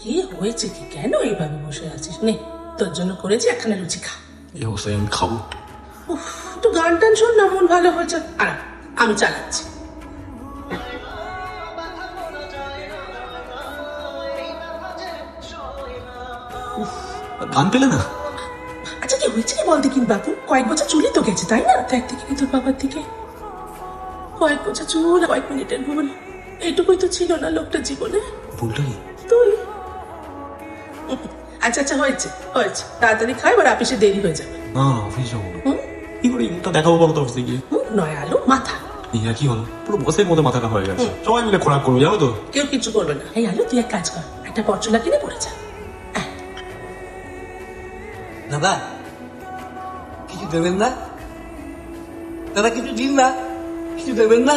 কি হয়েছে কি, কেন এইভাবে বসে আছিস? নে তোর জন্য করেছি, একখানা লুচি খা। এই অবস্থায় আমি খাবো? একটু গান টান শোন না, মন ভালো হয়েছে। আর আমি চালাচ্ছি। গান পেলে না? আচ্ছা কি হয়েছে কি বলতে, কিন্তু বাপু কয়েক বছর চুলই তো গেছে তাই না? দেখ দেখি তোর বাবার দিকে, কয়েক বছর চুল, কয়েক মিনিটের ভুল, এইটুকুই তো ছিল না লোকটার জীবনে। ভুলটা কি? তুই। আচ্ছা আচ্ছা, হয়েছে হয়েছে, তাড়াতাড়ি খাই, এবার অফিসে দেরি হয়ে যাবে। না অফিস যাবো না। কি করে মুখটা দেখাবো বলো তো অফিসে গিয়ে? নয় আলু মাথা। এই আর কি হলো, পুরো বসের মধ্যে মাথাটা হয়ে গেছে। সবাই মিলে খোরাক করবো জানো তো। কেউ কিছু করবে না। এই আলু তুই এক কাজ কর, একটা পরচুলা কিনে পড়ে যা। দাদা কিছু দেবেন না? দাদা কিছু দিন না, কিছু দেবেন না?